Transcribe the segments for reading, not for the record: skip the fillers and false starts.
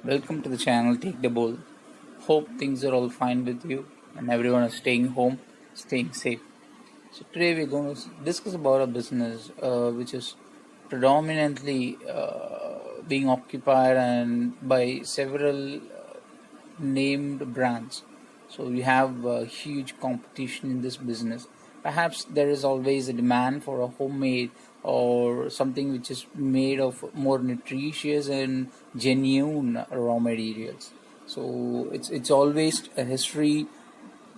Welcome to the channel Take the Bowl. Hope things are all fine with you and everyone is staying home, staying safe. So today we're going to discuss about a business which is predominantly being occupied and by several named brands. So we have huge competition in this business. Perhaps there is always a demand for a homemade or something which is made of more nutritious and genuine raw materials. So it's always a history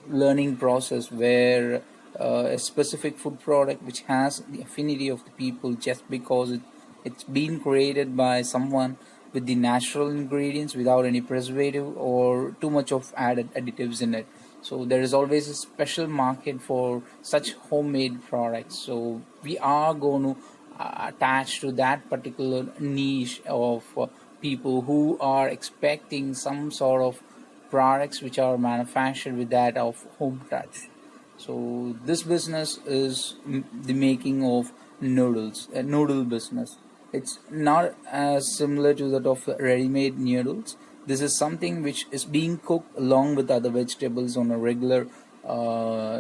learning process where a specific food product which has the affinity of the people just because it's been created by someone with the natural ingredients without any preservative or too much of added additives in it. So there is always a special market for such homemade products. So we are going to attach to that particular niche of people who are expecting some sort of products which are manufactured with that of home touch. So this business is the making of noodles, a noodle business. It's not as similar to that of ready-made noodles. This is something which is being cooked along with other vegetables on a regular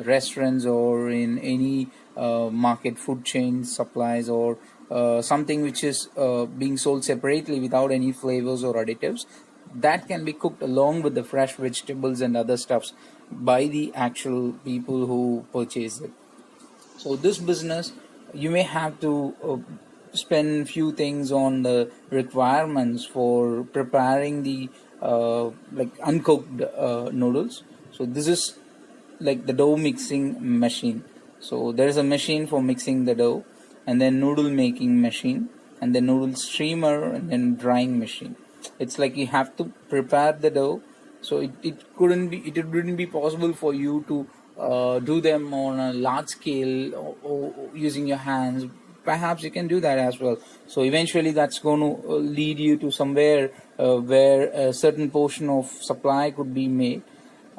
restaurants or in any market food chain supplies or something which is being sold separately without any flavors or additives that can be cooked along with the fresh vegetables and other stuffs by the actual people who purchase it. So this business, you may have to spend few things on the requirements for preparing the like uncooked noodles. So this is like the dough mixing machine. So there is a machine for mixing the dough, and then noodle making machine, and then noodle streamer, and then drying machine. It's like you have to prepare the dough, so it wouldn't be possible for you to do them on a large scale or using your hands. Perhaps you can do that as well. So eventually that's going to lead you to somewhere where a certain portion of supply could be made.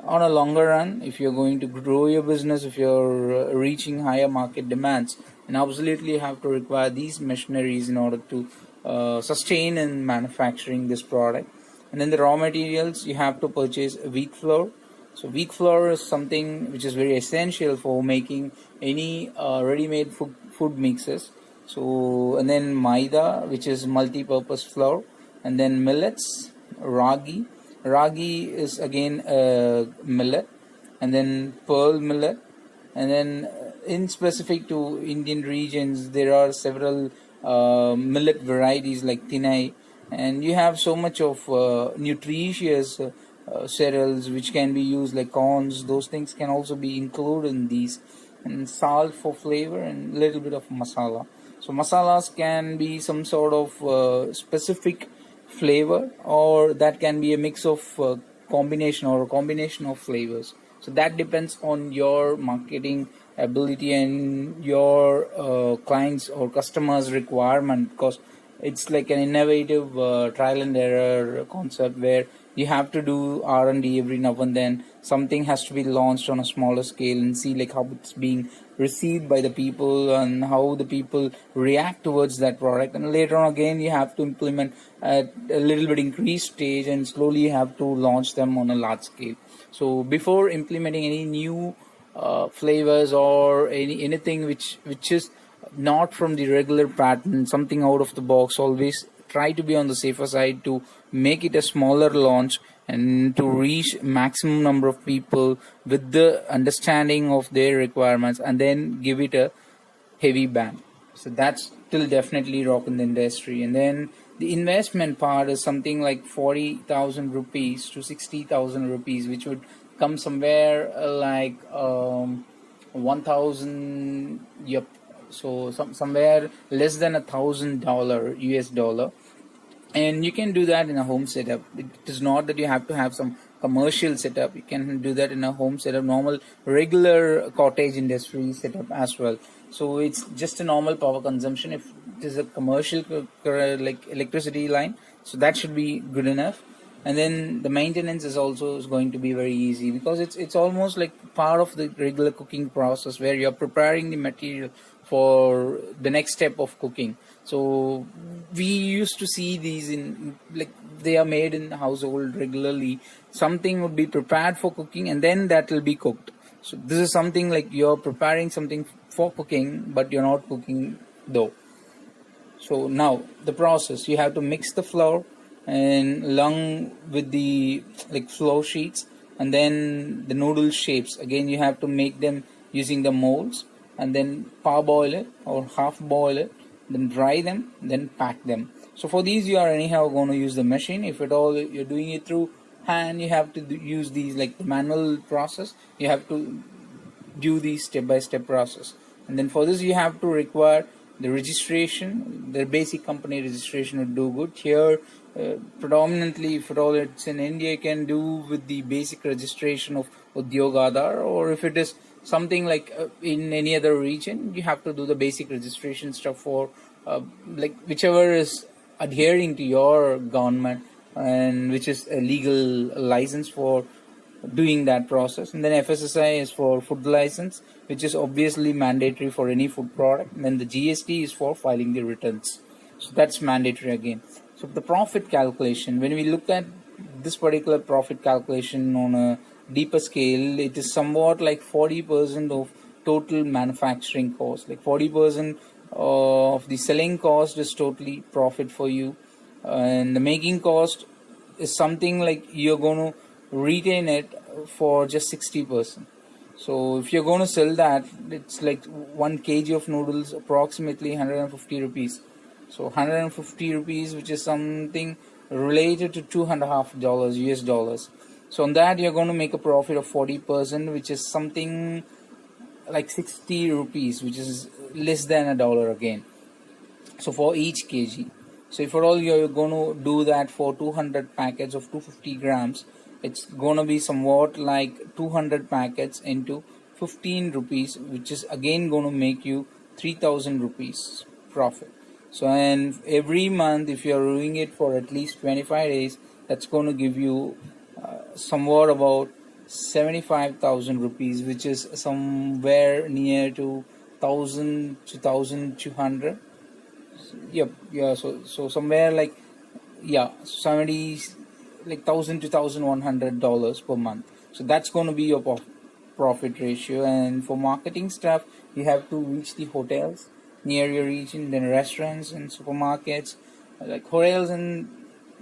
On a longer run, if you're going to grow your business, if you're reaching higher market demands, and absolutely you have to require these machineries in order to sustain in manufacturing this product. And then the raw materials, you have to purchase wheat flour. So wheat flour is something which is very essential for making any ready-made food mixes. So, and then maida, which is multi-purpose flour, and then millets, ragi. Ragi is again a millet, and then pearl millet, and then in specific to Indian regions, there are several millet varieties like tinai, and you have so much of nutritious cereals which can be used like corns. Those things can also be included in these, and salt for flavor and a little bit of masala. So masalas can be some sort of specific flavor, or that can be a mix of combination or a combination of flavors. So that depends on your marketing ability and your clients or customers requirement, because it's like an innovative trial and error concept where you have to do R&D every now and then. Something has to be launched on a smaller scale and see like how it's being received by the people and how the people react towards that product, and later on again you have to implement at a little bit increased stage and slowly you have to launch them on a large scale. So before implementing any new flavors or anything which is not from the regular pattern, something out of the box, always try to be on the safer side to make it a smaller launch and to reach maximum number of people with the understanding of their requirements, and then give it a heavy bang. So that's still definitely rocking the industry. And then the investment part is something like 40,000 rupees to 60,000 rupees, which would come somewhere like 1,000. Yep. So somewhere less than $1,000 US dollar, and you can do that in a home setup. It is not that you have to have some commercial setup. You can do that in a home setup, normal regular cottage industry setup as well. So it's just a normal power consumption. If it is a commercial like electricity line, so that should be good enough. And then the maintenance is going to be very easy, because it's almost like part of the regular cooking process where you're preparing the material for the next step of cooking. So we used to see these in, like, they are made in household regularly. Something would be prepared for cooking and then that will be cooked. So this is something like you're preparing something for cooking, but you're not cooking though. So now the process, you have to mix the flour and along with the like flour sheets, and then the noodle shapes. Again, you have to make them using the molds, and then parboil it or half boil it, then dry them, then pack them. So for these, you are anyhow going to use the machine. If at all you're doing it through hand, you have to use these like the manual process. You have to do the step-by-step process, and then for this you have to require the registration. The basic company registration would do good here. Predominantly, if at all it's in India, you can do with the basic registration of Udyogadar, or if it is something like in any other region, you have to do the basic registration stuff for like whichever is adhering to your government and which is a legal license for doing that process. And then FSSI is for food license, which is obviously mandatory for any food product. And then the GST is for filing the returns, so that's mandatory again. So the profit calculation, when we look at this particular profit calculation on a deeper scale, it is somewhat like 40% of total manufacturing cost. Like 40% of the selling cost is totally profit for you, and the making cost is something like you're going to retain it for just 60%. So if you're going to sell that, it's like 1 kg of noodles, approximately 150 rupees. So 150 rupees, which is something related to $2.50 US dollars. So on that, you're going to make a profit of 40%, which is something like 60 rupees, which is less than a dollar again. So for each kg. So if at all you're going to do that for 200 packets of 250 grams, it's going to be somewhat like 200 packets into 15 rupees, which is again going to make you 3000 rupees profit. So, and every month, if you're doing it for at least 25 days, that's going to give you somewhat about 75,000 rupees, which is somewhere near to 1000 to 1200. Yep, yeah, so somewhere like, yeah, 70, like 1000 to $1,100 per month. So that's going to be your profit ratio. And for marketing stuff, you have to reach the hotels near your region, then restaurants and supermarkets. Like hotels and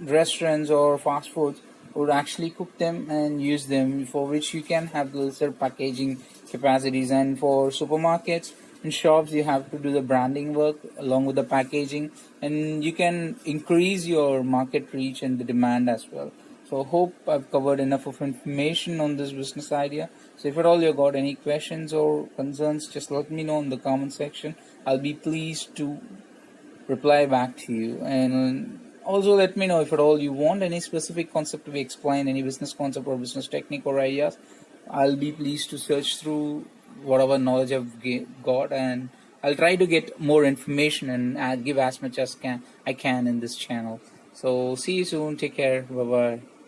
restaurants or fast foods would actually cook them and use them, for which you can have lesser packaging capacities. And for supermarkets and shops, you have to do the branding work along with the packaging, and you can increase your market reach and the demand as well. So hope I've covered enough of information on this business idea. So if at all you got any questions or concerns, just let me know in the comment section. I'll be pleased to reply back to you. And also let me know if at all you want any specific concept to be explained, any business concept or business technique or ideas. I'll be pleased to search through whatever knowledge I've got, and I'll try to get more information and give as much as I can in this channel. So see you soon. Take care. Bye bye.